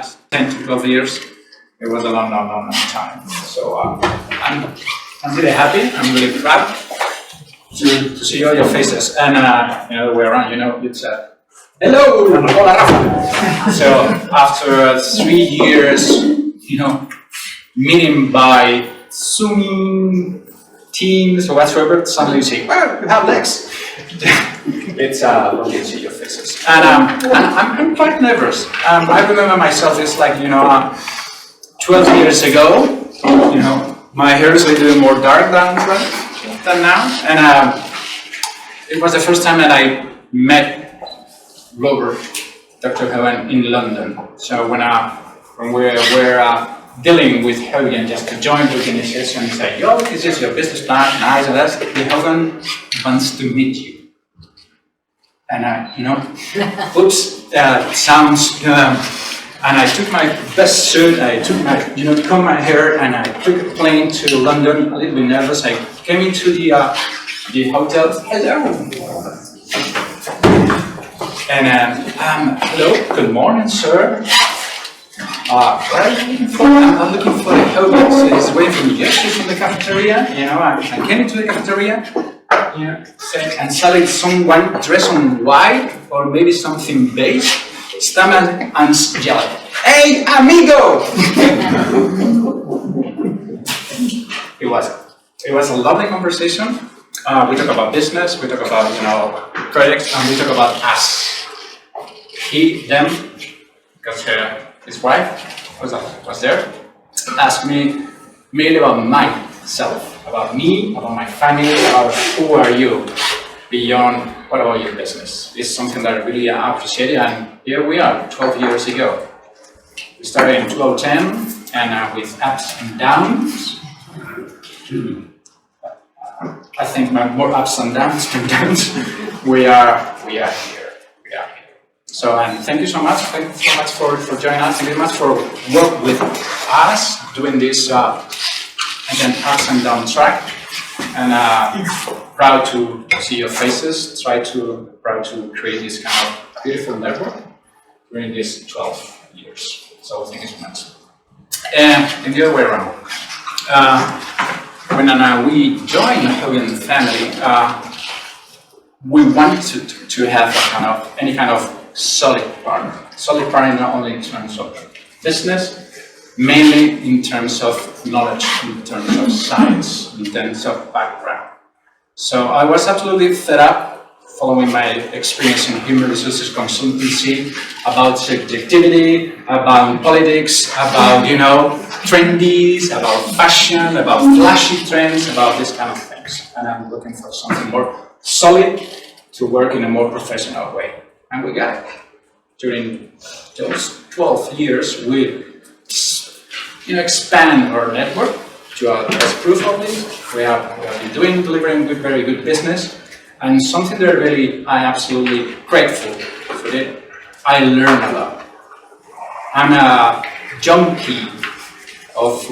last 10 to 12 years, it was a long time. So I'm really happy, I'm really proud to see all your faces. And the other way around, it's hello, hola Rafa. So after 3 years, meeting by Zoom, Teams, or whatsoever, suddenly you say, well, you have legs. It's lovely to see your faces. And I'm quite nervous. I remember myself, it's like, 12 years ago, my hair is a little more dark than now. And it was the first time that I met Robert, Dr. Hogan, in London. So when we were dealing with Hogan just to join the organization and say, yo, this is your business plan, nice, and that's the Hogan wants to meet you. And oops, that sounds, and I took my best suit, I took my, combed my hair, and I took a plane to London, a little bit nervous. I came into the hotel, hello. And hello, good morning, sir. What are you looking for? I'm looking for a Hogan. So he's waiting for me. Yes, she's in the cafeteria. I came into the cafeteria. And suddenly someone dressed in white or maybe something beige, stammered and yelled, "Hey, amigo!" It was a lovely conversation. We talk about business, we talk about projects, and we talk about us. He, them, because his wife was there, asked me mainly about myself. About me, about my family, about who are you, beyond what about your business. It's something that I really appreciate, and here we are, 12 years ago. We started in 2010, and with ups and downs. I think more ups and downs than downs. We are here. So, and thank you so much. Thank you so much for joining us. Thank you so much for working with us, doing this again, ups and down track, and proud to see your faces. Proud to create this kind of beautiful network during these 12 years. So thank you so much. And the other way around, when we joined the Hogan family, we wanted to have any kind of solid partner not only in terms of business, mainly in terms of knowledge, in terms of science, in terms of background. So I was absolutely fed up following my experience in human resources consultancy about subjectivity, about politics, about, trendies, about fashion, about flashy trends, about this kind of things. And I'm looking for something more solid to work in a more professional way. And we got it. During those 12 years, we expand our network to as proof of this. We have been delivering very good business, and something that I'm absolutely grateful for it. I learn a lot. I'm a junkie of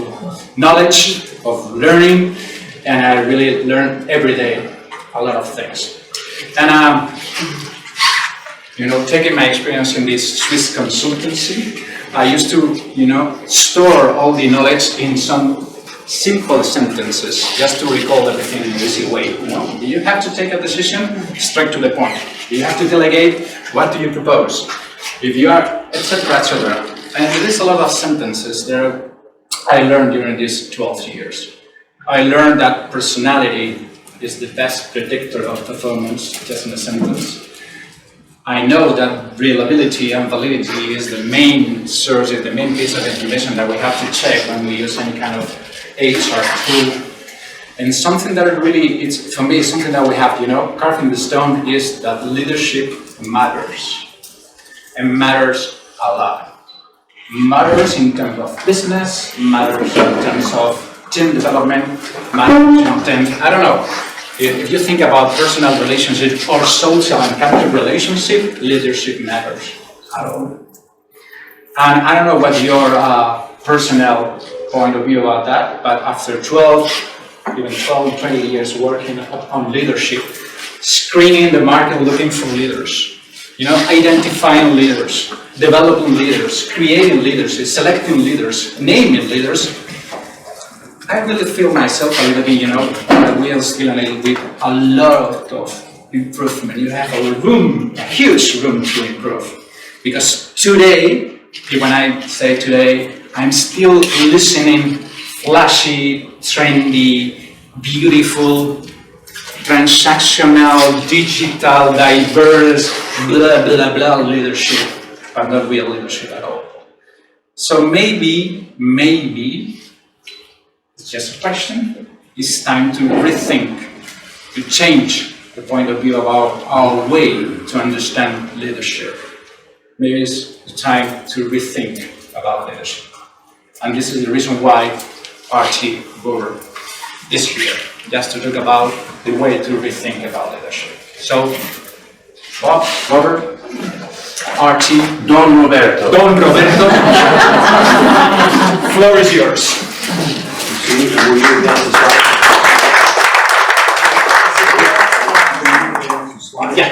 knowledge, of learning, and I really learn every day a lot of things. And taking my experience in this Swiss consultancy, I used to, store all the knowledge in some simple sentences, just to recall everything in an easy way. You have to take a decision, straight to the point. You have to delegate, what do you propose? If you are, etc., etc. And there's a lot of sentences there I learned during these 12 years. I learned that personality is the best predictor of performance, just in a sentence. I know that reliability and validity is the main source, the main piece of information that we have to check when we use any kind of HR tool. And something that really, for me, something that we have, carved in the stone is that leadership matters. And matters a lot. Matters in terms of business, matters in terms of team development, matters in terms, I don't know. If you think about personal relationship or social and capital relationship, leadership matters at all. And I don't know what your personal point of view about that, but after 20 years working on leadership, screening the market, looking for leaders, identifying leaders, developing leaders, creating leaders, selecting leaders, naming leaders. I really feel myself a little bit, that we are still a little bit, a lot of improvement. You have a huge room to improve. Because today, when I say today, I'm still listening flashy, trendy, beautiful, transactional, digital, diverse, blah, blah, blah leadership, but not real leadership at all. So maybe, it's just a question, it's time to rethink, to change the point of view about our way to understand leadership. Maybe it's time to rethink about leadership. And this is the reason why RT Board is here, just to talk about the way to rethink about leadership. So, Bob, Robert, RT, Don Roberto. Floor is yours. Yeah.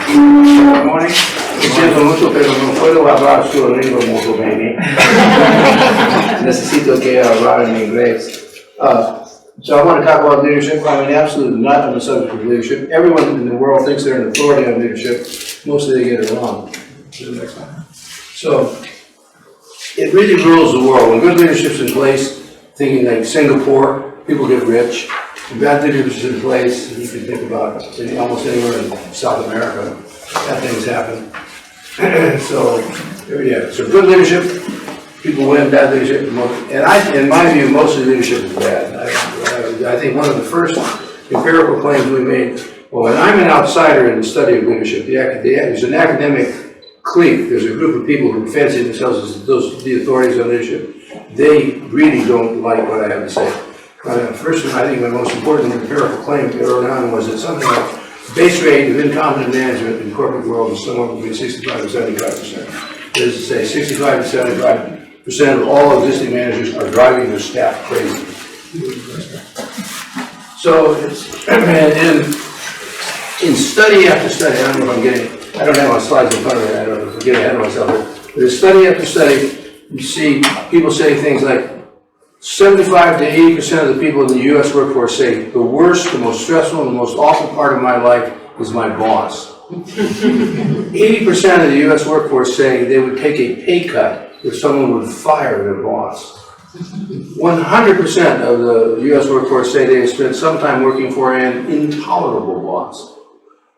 Good morning. Siento mucho, pero no puedo hablar su lengua muy bien. Necesito que hablar en inglés. So I want to talk about leadership. I mean, absolutely not on the subject of leadership. Everyone in the world thinks they're an authority on leadership. Mostly they get it wrong. So it really rules the world. When good leadership's in place, thinking like Singapore, people get rich. When bad leadership's in place, you can think about almost anywhere in South America, bad things happen. So good leadership, people win. Bad leadership, in my view, most of leadership is bad. I think one of the first empirical claims we made, and I'm an outsider in the study of leadership. There's an academic clique. There's a group of people who fancy themselves as the authorities on leadership. They really don't like what I have to say. First, I think my most important empirical claim early on was that something like base rate of incompetent management in the corporate world is somewhere between 65 and 75%. That is to say, 65 to 75% of all existing managers are driving their staff crazy. So it's in study after study. I don't have my slides in front of me. I don't know if I'm getting ahead of myself. But in study after study, you see people say things like 75 to 80% of the people in the U.S. workforce say the worst, the most stressful, and the most awful part of my life is my boss. 80% of the U.S. workforce say they would take a pay cut if someone would fire their boss. 100% of the U.S. workforce say they have spent some time working for an intolerable boss.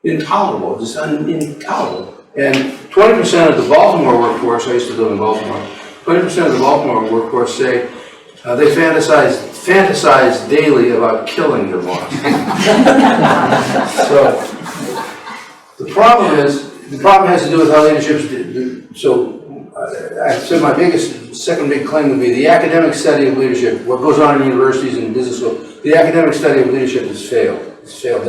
Intolerable, just intolerable. And 20% of the Baltimore workforce, I used to live in Baltimore, 20% of the Baltimore workforce say they fantasize daily about killing their boss. So the problem has to do with how leadership is. So I said my second big claim would be the academic study of leadership. What goes on in universities and business schools, the academic study of leadership has failed. It's failed.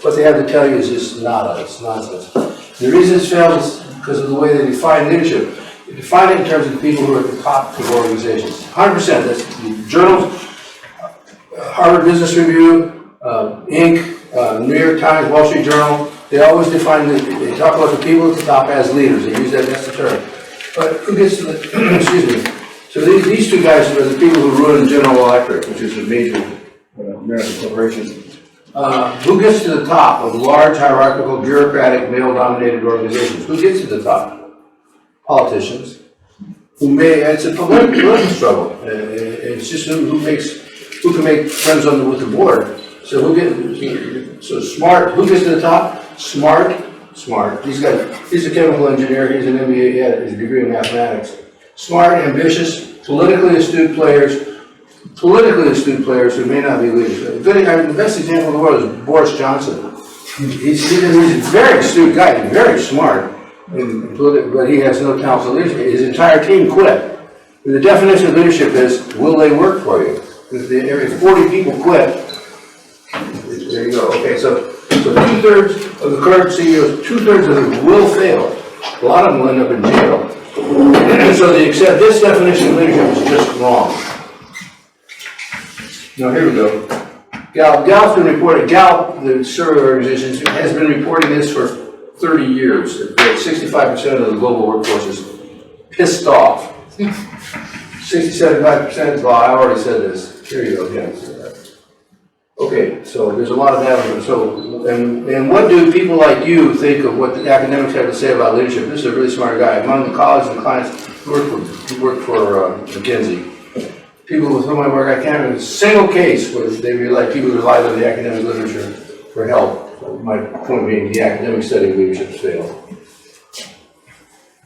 What they have to tell you is just nada. It's nonsense. The reason it's failed is because of the way they define leadership. They define it in terms of the people who are at the top of organizations. 100%. That's the journals, Harvard Business Review, Inc., New York Times, Wall Street Journal. They always define they talk about the people at the top as leaders. They use that's the term. But who gets to the, excuse me. So these two guys are the people who ruined General Electric, which is a major American corporation. Who gets to the top of large, hierarchical, bureaucratic, male-dominated organizations? Who gets to the top? Politicians. It's a political struggle. It's just who can make friends with the board. So smart. Who gets to the top? Smart. He's a chemical engineer. He's an MBA. He had his degree in mathematics. Smart, ambitious, politically astute players who may not be leaders. The best example in the world is Boris Johnson. He's a very astute guy. He's very smart, but he has no talent for leadership. His entire team quit. And the definition of leadership is, will they work for you? If 40 people quit, there you go. Okay, so 2/3 of the current CEOs, 2/3 of them will fail. A lot of them will end up in jail. So this definition of leadership is just wrong. Now here we go. Gallup the survey organization, has been reporting this for 30 years. That 65% of the global workforce is pissed off. 60-75%, well, I already said this. Here you go, again. Okay, so there's a lot of that. So, and what do people like you think of what the academics have to say about leadership? This is a really smart guy. Among the colleagues and clients who work for McKinsey, people with whom I work, I can't remember a single case where people relied on the academic literature for help. My point being, the academic study of leadership failed.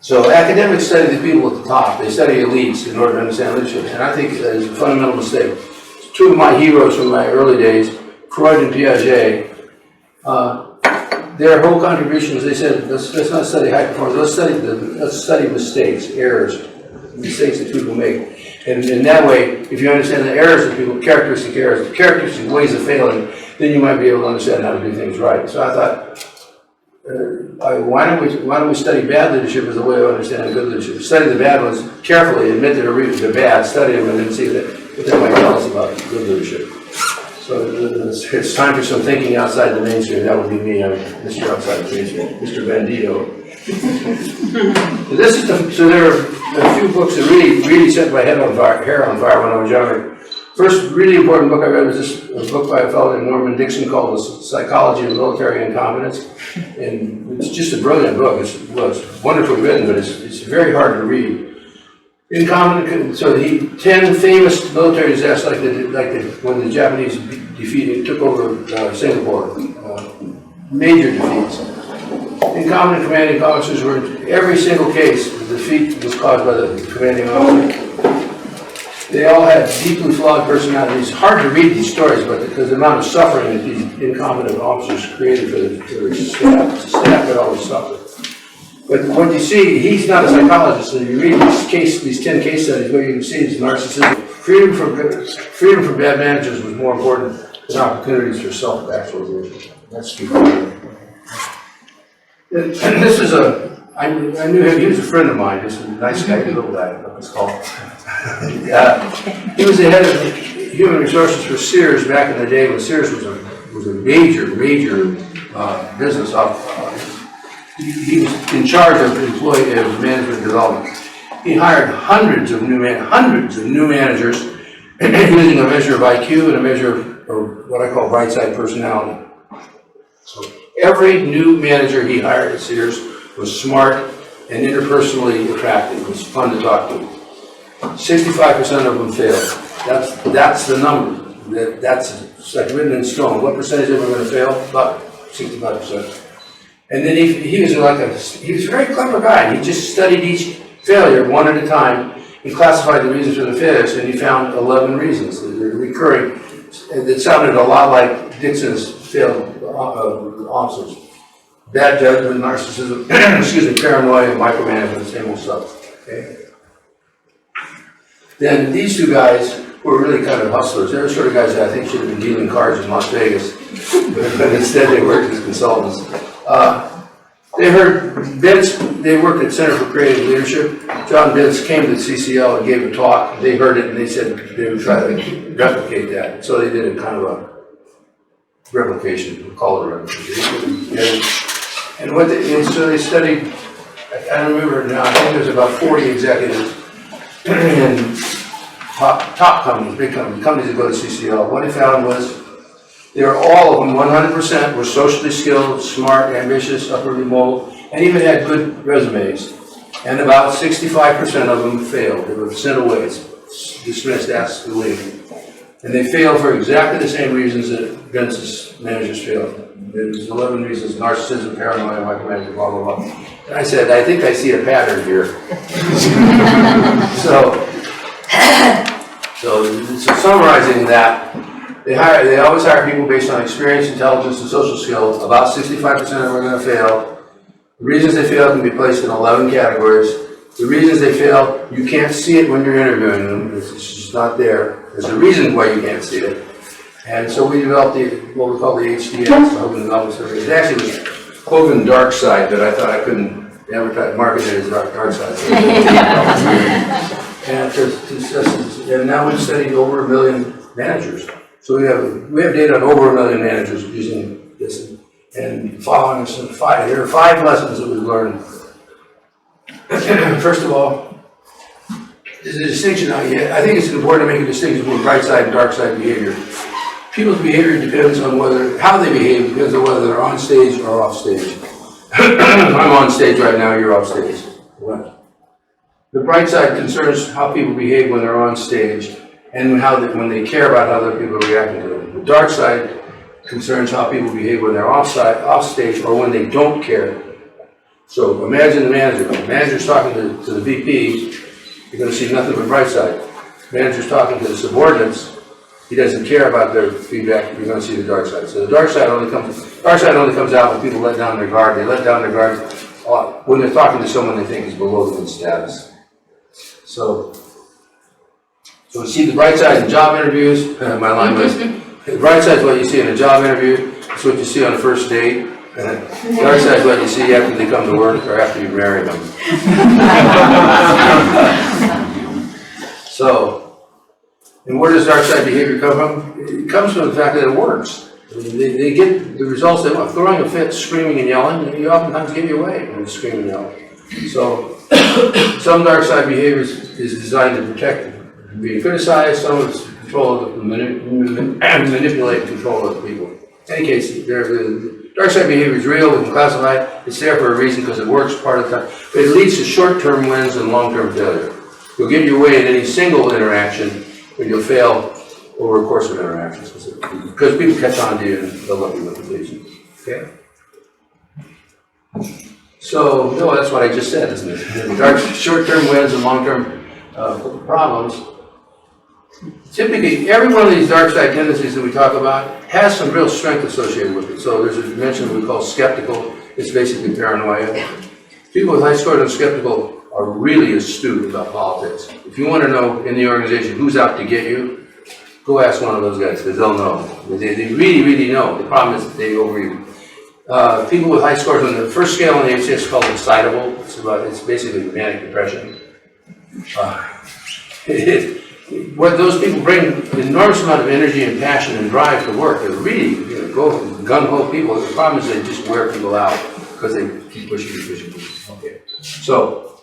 So academics study the people at the top. They study elites in order to understand leadership. And I think that is a fundamental mistake. Two of my heroes from my early days, Freud and Piaget, their whole contributions, they said, let's not study high performance, let's study mistakes, errors, mistakes that people make. And in that way, if you understand the errors of people, characteristic errors, characteristic ways of failing, then you might be able to understand how to do things right. So I thought, why don't we study bad leadership as a way of understanding good leadership? Study the bad ones carefully, admit that they're bad, study them, and then see what they might tell us about good leadership. So it's time for some thinking outside the mainstream. That would be me. I'm Mr. Outside the Mainstream, Mr. Bandito. So there are a few books that really set my hair on fire when I was younger. First really important book I read was a book by a fellow named Norman Dixon called The Psychology of Military Incompetence. And it's just a brilliant book. It's wonderfully written, but it's very hard to read. Incompetent, so 10 famous military disasters, when the Japanese took over Singapore, major defeats. Incompetent commanding officers were, in every single case, the defeat was caused by the commanding officer. They all had deeply flawed personalities. It's hard to read these stories, but because the amount of suffering that these incompetent officers created for their staff, the staff had always suffered. But what you see, he's not a psychologist, so you read these 10 case studies, what you can see is narcissism. Freedom from bad managers was more important than opportunities for self-actualization. That's true. And this is I knew him, he was a friend of mine, he's a nice guy, little guy, it's called. He was the head of human resources for Sears back in the day when Sears was a major business. He was in charge of management development. He hired hundreds of new managers using a measure of IQ and a measure of what I call right side personality. So every new manager he hired at Sears was smart and interpersonally attractive. It was fun to talk to. 65% of them failed. That's the number. That's like written in stone. What percentage of them are going to fail? About 65%. And then he was a very clever guy. He just studied each failure one at a time and classified the reasons for the failures, and he found 11 reasons that are recurring. That sounded a lot like Dixon's failed officers. Bad judgment, narcissism, paranoia, and micromanagement, the same old stuff. Okay? Then these two guys were really kind of hustlers. They were the sort of guys that I think should have been dealing cards in Las Vegas, but instead they worked as consultants. They worked at Center for Creative Leadership. John Bintz came to CCL and gave a talk. They heard it and they said they would try to replicate that. So they did a kind of a replication, we'll call it a replication. So they studied, I don't remember now, I think there's about 40 executives and top companies, big companies that go to CCL. What they found was all of them, 100%, were socially skilled, smart, ambitious, upwardly mobile, and even had good resumes. And about 65% of them failed. They were sent away, dismissed, asked to leave. And they failed for exactly the same reasons that Vince's managers failed. There's 11 reasons: narcissism, paranoia, micromanagement, blah, blah, blah. And I said, I think I see a pattern here. So summarizing that, they always hire people based on experience, intelligence, and social skills. About 65% of them are going to fail. The reasons they fail can be placed in 11 categories. The reasons they fail, you can't see it when you're interviewing them. It's just not there. There's a reason why you can't see it. And so we developed what we call the HDS, the Hogan Development Survey. It actually was Hogan Dark Side, but I thought I couldn't market it as Dark Side. And now we've studied over 1 million managers. So we have data on over 1 million managers using this and following us in there are 5 lessons that we've learned. First of all, there's a distinction. I think it's important to make a distinction between bright side and dark side behavior. People's behavior depends on how they behave, depends on whether they're on stage or off stage. I'm on stage right now, you're off stage. What? The bright side concerns how people behave when they're on stage and when they care about how other people are reacting to them. The dark side concerns how people behave when they're off stage or when they don't care. So imagine the manager. The manager's talking to the VP, you're going to see nothing but bright side. The manager's talking to the subordinates, he doesn't care about their feedback, you're going to see the dark side. So the dark side only comes out when people let down their guard. They let down their guard when they're talking to someone they think is below them in status. So we see the bright side in job interviews. My line was, the bright side is what you see in a job interview. It's what you see on a first date. The dark side is what you see after they come to work or after you marry them. So, and where does dark side behavior come from? It comes from the fact that it works. I mean, they get the results they want. Throwing a fit, screaming and yelling, you oftentimes get your way when you scream and yell. So, some dark side behaviors is designed to protect being criticized, some of it's control of manipulate and control of people. In any case, the dark side behavior is real, we can classify it, it's there for a reason because it works part of the time, but it leads to short-term wins and long-term failure. You'll get your way in any single interaction, but you'll fail over a course of interactions because people catch on to you and they'll love you with the vision. Okay? So, no, that's what I just said, isn't it? Dark short-term wins and long-term problems. Typically, every one of these dark side tendencies that we talk about has some real strength associated with it. So there's a dimension we call skeptical. It's basically paranoia. People with high scores on skeptical are really astute about politics. If you want to know in the organization who's out to get you, go ask one of those guys because they'll know. They really, really know. The problem is they overeat. People with high scores on the first scale on the HCS is called excitable. It's basically manic depression. What those people bring an enormous amount of energy and passion and drive to work. They're really gung-ho people. The problem is they just wear people out because they keep pushing. Okay. So,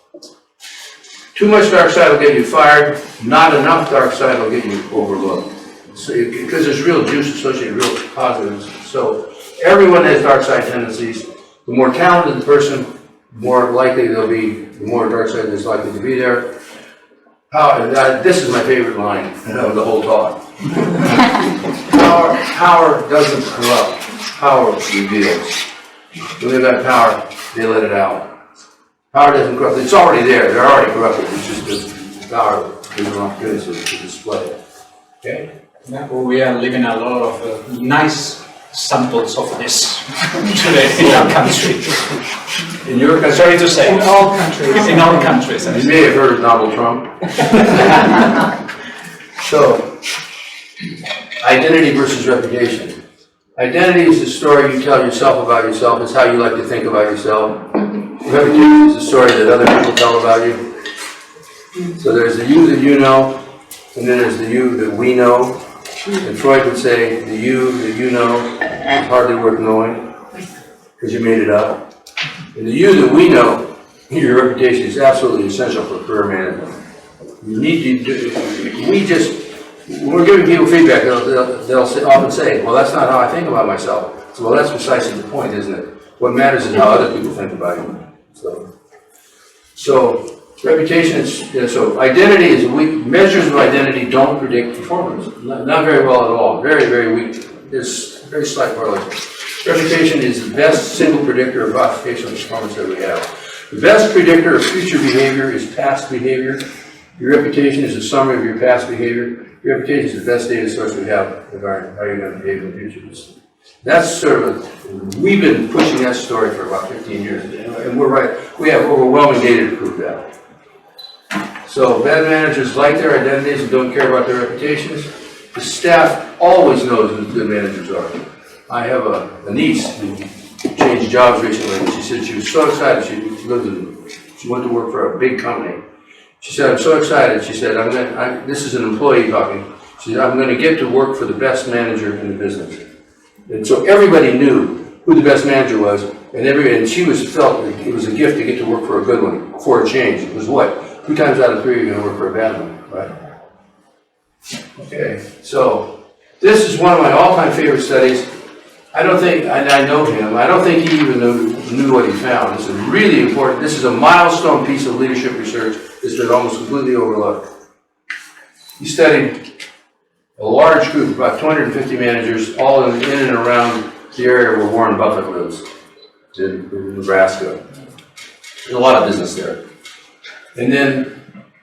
too much dark side will get you fired. Not enough dark side will get you overlooked. So, because there's real juice associated, real positives. So, everyone has dark side tendencies. The more talented the person, the more likely they'll be, the more dark side is likely to be there. This is my favorite line of the whole talk. Power doesn't corrupt. Power reveals. When they've got power, they let it out. Power doesn't corrupt. It's already there. They're already corrupted. It's just the power gives them opportunities to display it. Okay? Yeah, well, we are living a lot of nice samples of this today in our country. In your country? Sorry to say. In all countries. In all countries. You may have heard of Donald Trump. So, identity versus reputation. Identity is the story you tell yourself about yourself. It's how you like to think about yourself. Reputation is the story that other people tell about you. So there's the you that you know, and then there's the you that we know. And Freud would say, the you that you know is hardly worth knowing, because you made it up. And the you that we know, your reputation is absolutely essential for career management. You need to when we're giving people feedback, they'll often say, well, that's not how I think about myself. So, well, that's precisely the point, isn't it? What matters is how other people think about you. So reputation is, so identity is weak. Measures of identity don't predict performance. Not very well at all. Very, very weak. There's very slight correlation. Reputation is the best single predictor of occupational performance that we have. The best predictor of future behavior is past behavior. Your reputation is a summary of your past behavior. Your reputation is the best data source we have regarding how you're going to behave in the future. That's sort of we've been pushing that story for about 15 years, and we're right. We have overwhelming data to prove that. So bad managers like their identities and don't care about their reputations. The staff always knows who good managers are. I have a niece who changed jobs recently, and she said she was so excited. She went to work for a big company. She said, I'm so excited. She said, this is an employee talking. She said, I'm going to get to work for the best manager in the business. And so everybody knew who the best manager was, and she felt like it was a gift to get to work for a good one, for a change. It was what? 2 times out of 3 you're going to work for a bad one, right? Okay, so this is one of my all-time favorite studies. I don't think, and I know him, I don't think he even knew what he found. This is really important. This is a milestone piece of leadership research that's been almost completely overlooked. He studied a large group, about 250 managers, all in and around the area where Warren Buffett lives, in Nebraska. There's a lot of business there. And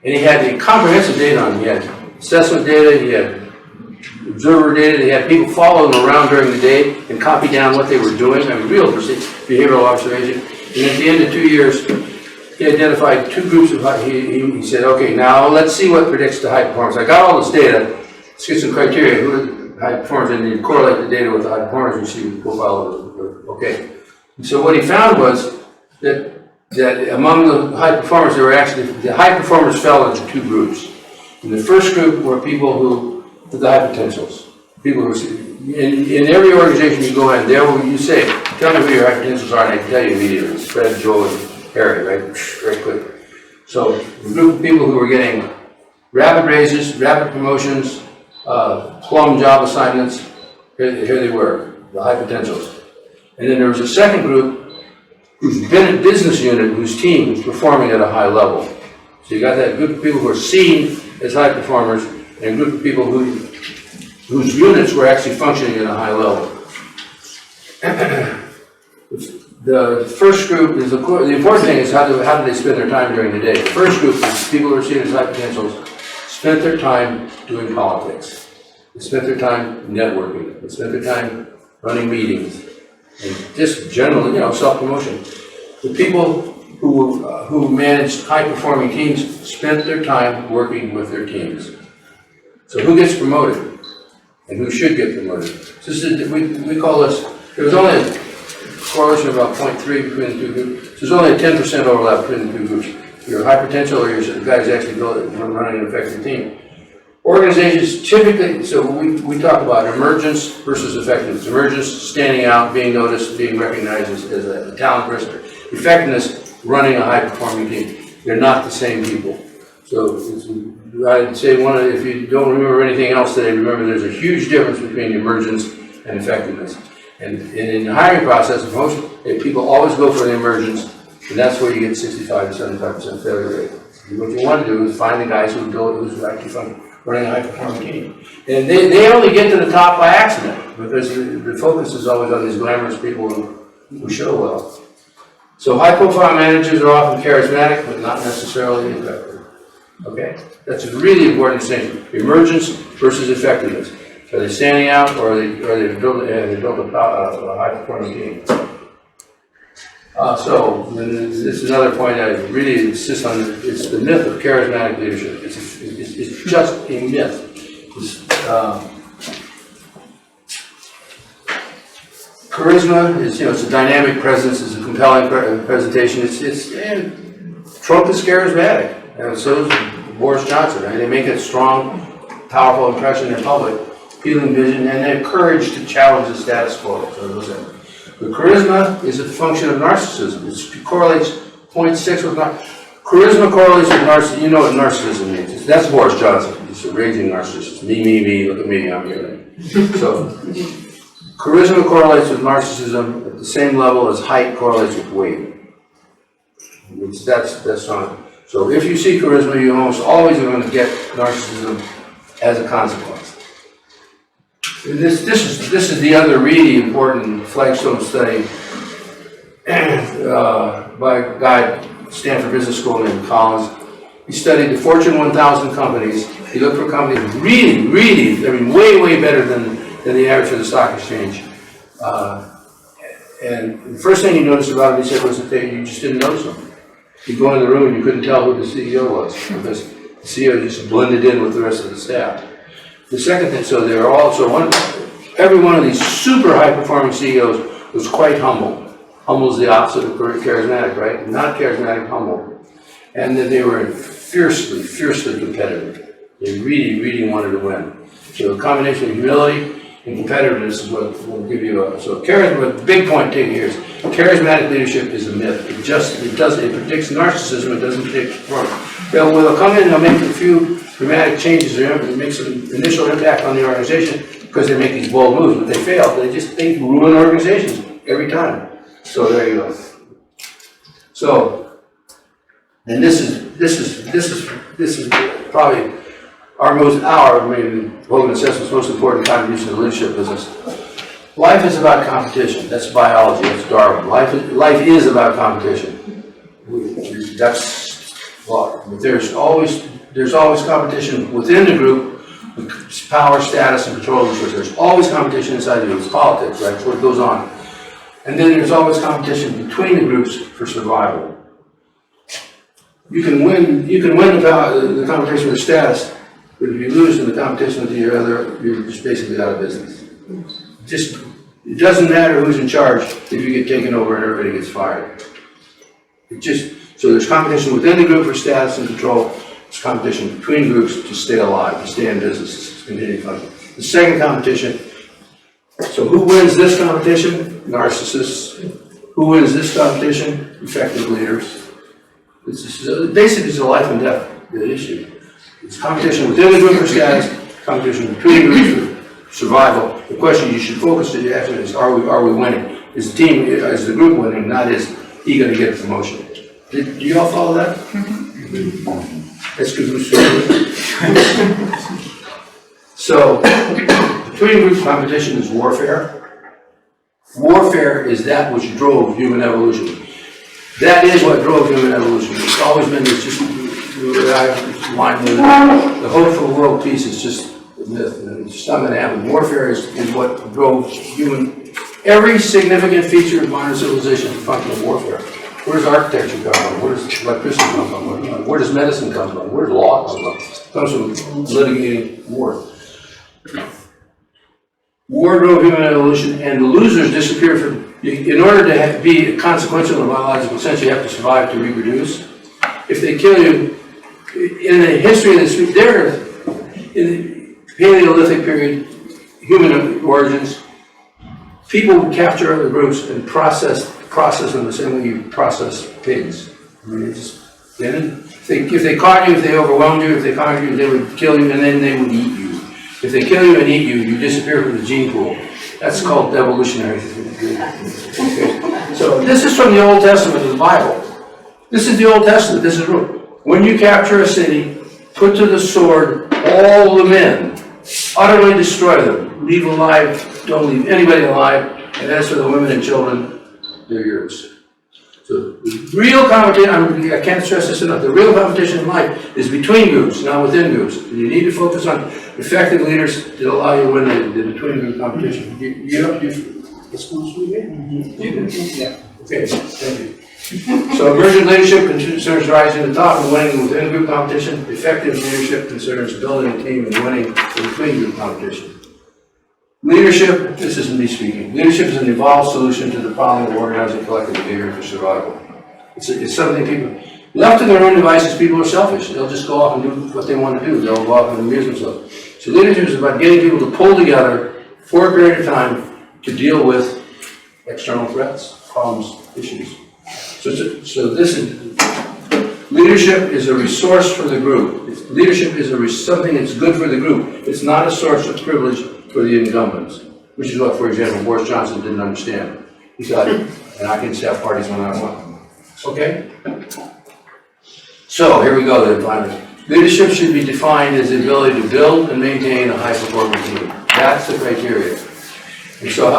he had the comprehensive data on him. He had assessment data, he had observer data, he had people following him around during the day and copy down what they were doing, I mean, real behavioral observation. And at the end of 2 years, he identified 2 groups of he said, okay, now let's see what predicts the high performance. I got all this data, let's get some criteria, who are the high performers, and you correlate the data with the high performers, and you see the profile of the, okay. And so what he found was that among the high performers, the high performers fell into 2 groups. And the first group were people who had the high potentials. People who, in every organization you go in, there you say, tell me who your high potentials are, and I can tell you immediately. It's Fred, Joe, and Harry, right? Very quick. So the group of people who were getting rapid raises, rapid promotions, plum job assignments, here they were, the high potentials. And then there was a second group whose business unit, whose team was performing at a high level. So you got that group of people who are seen as high performers, and a group of people whose units were actually functioning at a high level. The first group is, the important thing is how do they spend their time during the day. The first group is people who are seen as high potentials, spent their time doing politics. They spent their time networking. They spent their time running meetings. And just generally, self-promotion. The people who managed high-performing teams spent their time working with their teams. So who gets promoted? And who should get promoted? We call this, there was only a correlation of about 0.3 between the 2 groups. So there's only a 10% overlap between the 2 groups. You're high potential or you're the guy who's actually running an effective team. Organizations typically, so we talk about emergence versus effectiveness. Emergence, standing out, being noticed, being recognized as a talent person. Effectiveness, running a high-performing team. They're not the same people. So I'd say if you don't remember anything else today, remember there's a huge difference between emergence and effectiveness. And in the hiring process, most people always go for the emergence, and that's where you get 65 to 75% failure rate. What you want to do is find the guys who's actually running a high-performing team. And they only get to the top by accident, because the focus is always on these glamorous people who show well. So high-profile managers are often charismatic, but not necessarily effective. Okay? That's a really important distinction. Emergence versus effectiveness. Are they standing out, or are they build a high-performing team? So this is another point I really insist on. It's the myth of charismatic leadership. It's just a myth. Charisma is, it's a dynamic presence. It's a compelling presentation. Trump is charismatic, and so is Boris Johnson. Right? They make a strong, powerful impression in public, appealing vision, and they have courage to challenge the status quo. So the charisma is a function of narcissism. It correlates 0.6 with charisma correlates with narcissism. You know what narcissism means. That's Boris Johnson. He's a raging narcissist. Me, look at me, I'm here. So charisma correlates with narcissism at the same level as height correlates with weight. That's not. So if you see charisma, you almost always are going to get narcissism as a consequence. This is the other really important flagstone study by a guy at Stanford Business School named Collins. He studied the Fortune 1000 companies. He looked for companies really, way better than the average for the stock exchange. And the first thing he noticed about them, he said, was that you just didn't notice them. You'd go in the room and you couldn't tell who the CEO was, because the CEO just blended in with the rest of the staff. The second thing, so they're also every one of these super high-performing CEOs was quite humble. Humble is the opposite of charismatic, right? Not charismatic, humble. And that they were fiercely competitive. They really, really wanted to win. So a combination of humility and competitiveness is what will give you a, so charisma, the big point taken here is charismatic leadership is a myth. It predicts narcissism, it doesn't predict performance. They'll come in and they'll make a few dramatic changes, or make some initial impact on the organization because they make these bold moves, but they fail. They ruin organizations every time. So there you go. So, and this is probably maybe Hogan Assessment's most important contribution to the leadership business. Life is about competition. That's biology. That's Darwin. Life is about competition. That's law. But there's always competition within the group. With power, status, and control of resources. There's always competition inside the group. It's politics, right? That's what goes on. And then there's always competition between the groups for survival. You can win the competition with status, but if you lose in the competition with your other, you're just basically out of business. It doesn't matter who's in charge if you get taken over and everybody gets fired. So there's competition within the group for status and control. There's competition between groups to stay alive, to stay in business, to continue function. The second competition, so who wins this competition? Narcissists. Who wins this competition? Effective leaders. Basically, it's a life and death issue. It's competition within the group for status, competition between groups for survival. The question you should focus on is, are we winning? Is the team, is the group winning? Not is he going to get a promotion? Do you all follow that? That's good. So, between group competition is warfare. Warfare is that which drove human evolution. That is what drove human evolution. It's always been this just, the hope for world peace is just a myth. It's just not going to happen. Warfare is what drove every significant feature of modern civilization to functional warfare. Where does architecture come from? Where does electricity come from? Where does medicine come from? Where does law come from? It comes from litigating war. War drove human evolution, and the losers disappeared from. In order to be consequential in a biological sense, you have to survive to reproduce. If they kill you, in the history of this, in the Paleolithic period, human origins, people would capture other groups and process them the same way you process pigs. I mean, if they caught you, if they overwhelmed you, if they conquered you, they would kill you and then they would eat you. If they kill you and eat you, you disappear from the gene pool. That's called evolutionary. Okay. So this is from the Old Testament of the Bible. This is the Old Testament. This is real. When you capture a city, put to the sword all the men, utterly destroy them, leave alive, don't leave anybody alive, and as for the women and children, they're yours. So the real competition, I can't stress this enough, the real competition in life is between groups, not within groups. And you need to focus on effective leaders that allow you to win the between group competition. You have to do this one with me? Yeah. Okay, thank you. So emergent leadership concerns rising to the top and winning within group competition. Effective leadership concerns building a team and winning the between group competition. Leadership, this isn't me speaking, leadership is an evolved solution to the problem of organizing collective behavior for survival. It's something people, left to their own devices, people are selfish. They'll just go off and do what they want to do. They'll go off and amuse themselves. So leadership is about getting people to pull together for a period of time to deal with external threats, problems, issues. So this is, leadership is a resource for the group. Leadership is something that's good for the group. It's not a source of privilege for the incumbents, which is what, for example, Boris Johnson didn't understand. He thought, and I can have parties when I want. Okay? So, here we go then, finally. Leadership should be defined as the ability to build and maintain a high-performing team. That's the criteria. And so,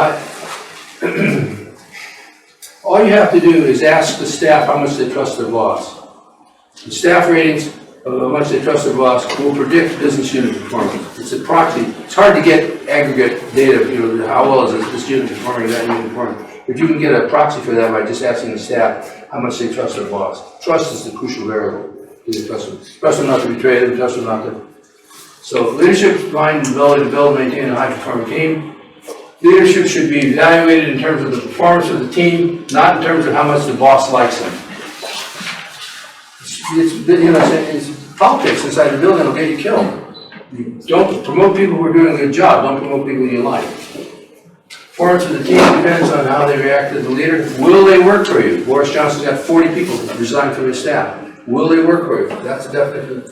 all you have to do is ask the staff how much they trust their boss. The staff ratings of how much they trust their boss will predict business unit performance. It's a proxy. It's hard to get aggregate data, how well is this unit performing, that unit performing. But you can get a proxy for that by just asking the staff how much they trust their boss. Trust is the crucial variable. Do they trust them? Trust them not to betray them, trust them not to. So leadership is defined the ability to build and maintain a high-performing team. Leadership should be evaluated in terms of the performance of the team, not in terms of how much the boss likes them. It's politics inside the building will get you killed. You don't promote people who are doing a good job, don't promote people you like. Performance of the team depends on how they react to the leader. Will they work for you? Boris Johnson's got 40 people resign from his staff. Will they work for you? That's the definition.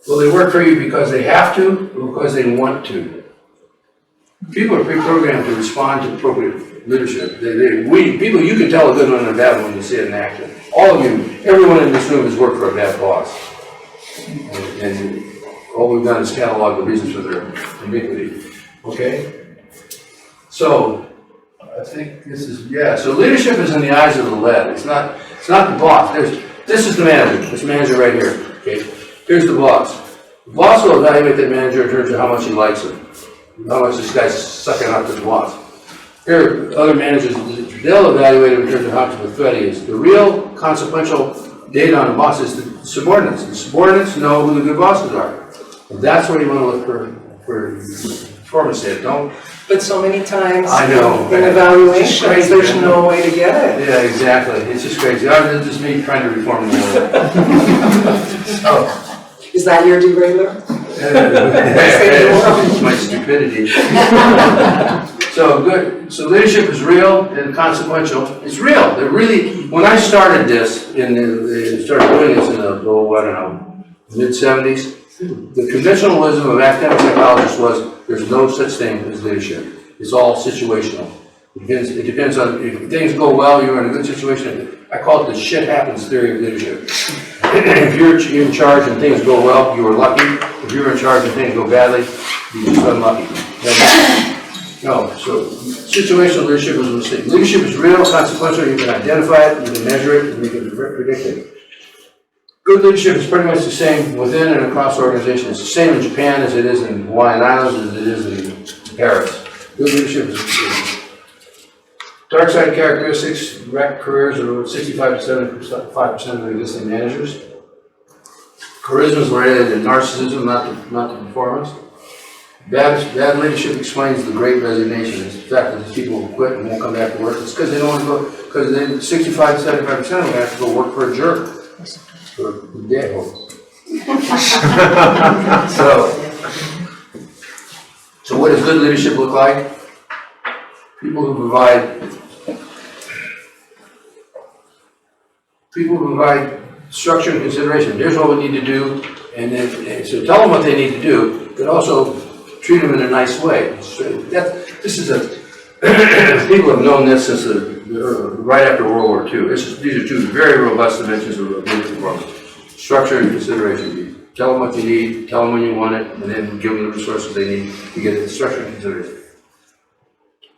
Will they work for you because they have to or because they want to? People are pre-programmed to respond to appropriate leadership. People, you can tell a good one and a bad one when you see it in action. All of you, everyone in this room has worked for a bad boss. And all we've done is catalog the reasons for their iniquity. Okay? So, I think this is, yeah, so leadership is in the eyes of the led. It's not the boss. This is the manager. This manager right here. Okay? Here's the boss. The boss will evaluate that manager in terms of how much he likes him. How much this guy's sucking up to the boss. Here are other managers, they'll evaluate him in terms of how much of a threat he is. The real consequential data on the boss is the subordinates. The subordinates know who the good bosses are. And that's where you want to look for performance data. Don't. But so many times I know. in evaluations, there's no way to get it. Yeah, exactly. It's just crazy. It's just me trying to reform the world. So. Is that your derailer? It's my stupidity. So good. So leadership is real and consequential. It's real. They're really. When I started this, started doing this in the mid-70s, the conventionalism of academic psychologists was there's no such thing as leadership. It's all situational. It depends on if things go well, you're in a good situation. I call it the shit happens theory of leadership. If you're in charge and things go well, you are lucky. If you're in charge and things go badly, you're just unlucky. No, so situational leadership is a mistake. Leadership is real, consequential, you can identify it, you can measure it, and you can predict it. Good leadership is pretty much the same within and across organizations. It's the same in Japan as it is in Hawaiian Islands as it is in Paris. Good leadership is dark side characteristics, wreck careers of 65 to 75% of the existing managers. Charisma is related to narcissism, not the performance. Bad leadership explains the great resignation. It's the fact that these people will quit and won't come back to work. It's because they don't want to go, because 65 to 75% of them have to go work for a jerk. For a dead hole. So what does good leadership look like? People who provide structure and consideration. Here's what we need to do, and then so tell them what they need to do, but also treat them in a nice way. So this is people have known this since right after World War II. These are two very robust dimensions of leadership performance. Structure and consideration. Tell them what you need, tell them when you want it, and then give them the resources they need to get the structure and consideration.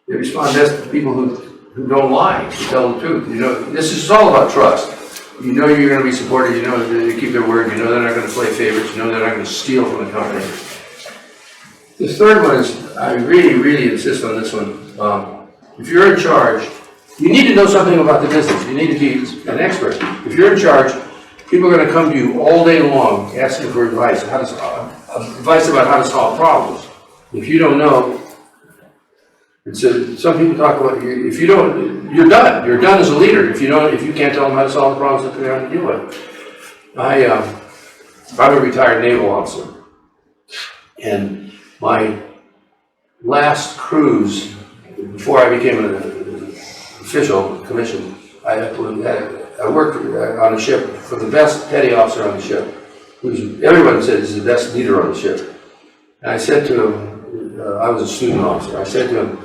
They respond best to people who don't lie, who tell the truth. You know, this is all about trust. You know you're going to be supported, you know they keep their word, you know they're not going to play favorites, you know they're not going to steal from the company. The third one is, I really, really insist on this one. If you're in charge, you need to know something about the business. You need to be an expert. If you're in charge, people are going to come to you all day long asking for advice, advice about how to solve problems. If you don't know, some people talk about if you don't, you're done. You're done as a leader. If you can't tell them how to solve the problems that they're going to deal with. I'm a retired naval officer, and my last cruise before I became an official commission, I worked on a ship for the best petty officer on the ship. Everyone said he's the best leader on the ship. And I said to him, I was a student officer. I said to him,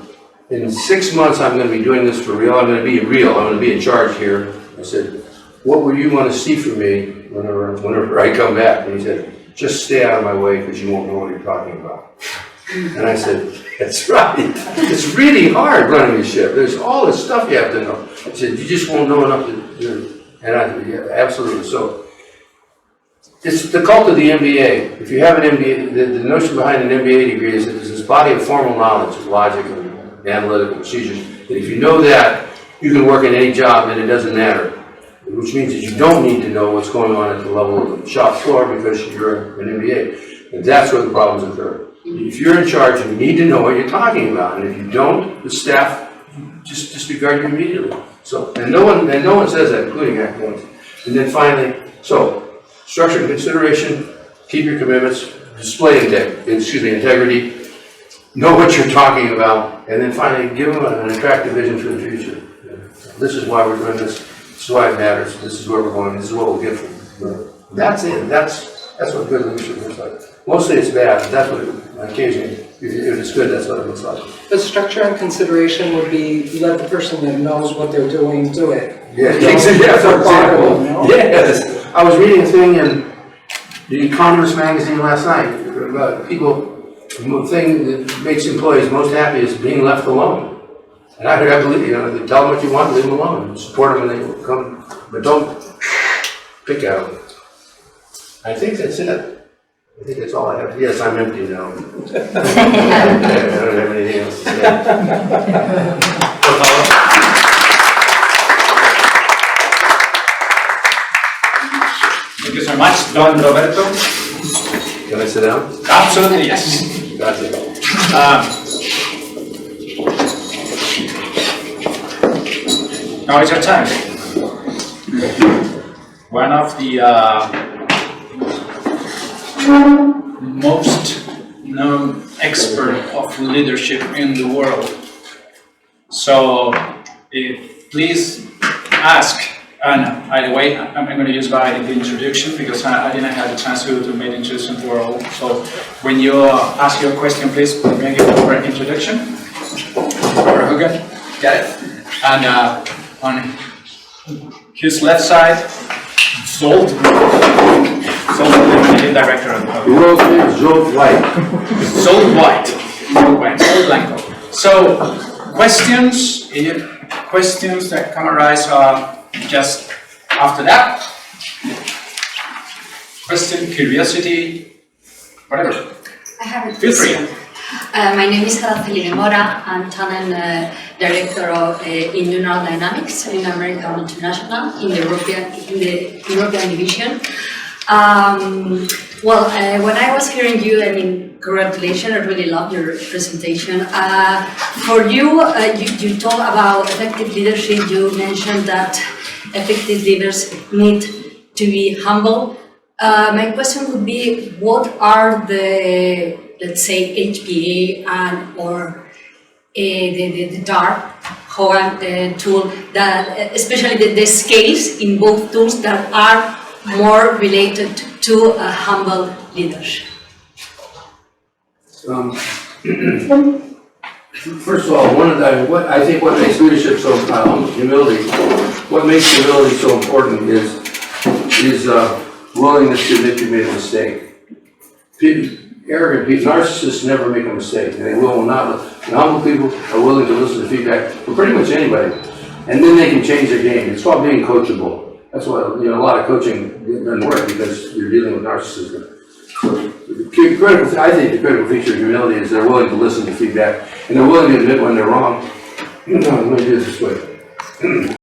in 6 months, I'm going to be doing this for real. I'm going to be real. I'm going to be in charge here. I said, what would you want to see from me whenever I come back? And he said, just stay out of my way because you won't know what you're talking about. And I said, that's right. It's really hard running a ship. There's all this stuff you have to know. He said, you just won't know enough to do it. And I said, yeah, absolutely. So it's the cult of the MBA. If you have an MBA, the notion behind an MBA degree is that there's this body of formal knowledge of logic and analytical procedures. That if you know that, you can work in any job and it doesn't matter. Which means that you don't need to know what's going on at the level of the shop floor because you're an MBA. And that's where the problems occur. If you're in charge, you need to know what you're talking about. And if you don't, the staff just disregard you immediately. So, and no one says that, including academics. And then finally, so structure and consideration, keep your commitments, display integrity, know what you're talking about, and then finally give them an attractive vision for the future. This is why we're doing this. This is why it matters. This is where we're going. This is what we'll get from it. That's it. That's what good leadership looks like. Mostly it's bad, but that's what occasionally, if it's good, that's what it looks like. The structure and consideration would be let the person that knows what they're doing do it. Yeah, You know, for example. you know? Yes. I was reading a thing in the Economist magazine last night about the thing that makes employees most happy is being left alone. And I believe, they tell them what you want, leave them alone, support them when they come, but don't pick at them. I think that's it. I think that's all I have. Yes, I'm empty now. I don't have anything else to say. Thank you so much, Don Roberto. Can I sit down? Absolutely, yes. Gotcha. Now it's your time. One of the most known expert of leadership in the world. So please ask, and by the way, I'm going to use by the introduction because I didn't have the chance to make the introduction to all. So when you ask your question, please make it for an introduction. Or Hogan, got it? And on his left side, Zolt, the director of the world's name is Zolt White. Zolt White. Zolt Blanco. So questions that come arise just after that. Question, curiosity, whatever. I have a Feel free. question. My name is Araceli de Mora. I'm talent director of in General Dynamics in American International in the European division. When I was hearing you, congratulations, I really loved your presentation. For you, you talk about effective leadership. You mentioned that effective leaders need to be humble. My question would be, what are the, let's say, HPA and or the DART Hogan tool, that especially the scales in both tools that are more related to humble leadership? First of all, what makes leadership so humility. What makes humility so important is willingness to admit you made a mistake. Arrogant people, narcissists never make a mistake. They will not. Humble people are willing to listen to feedback from pretty much anybody, and then they can change their game. It's called being coachable. That's why a lot of coaching doesn't work, because you're dealing with narcissism. So I think the critical feature of humility is they're willing to listen to feedback, and they're willing to admit when they're wrong. Let me do it this way.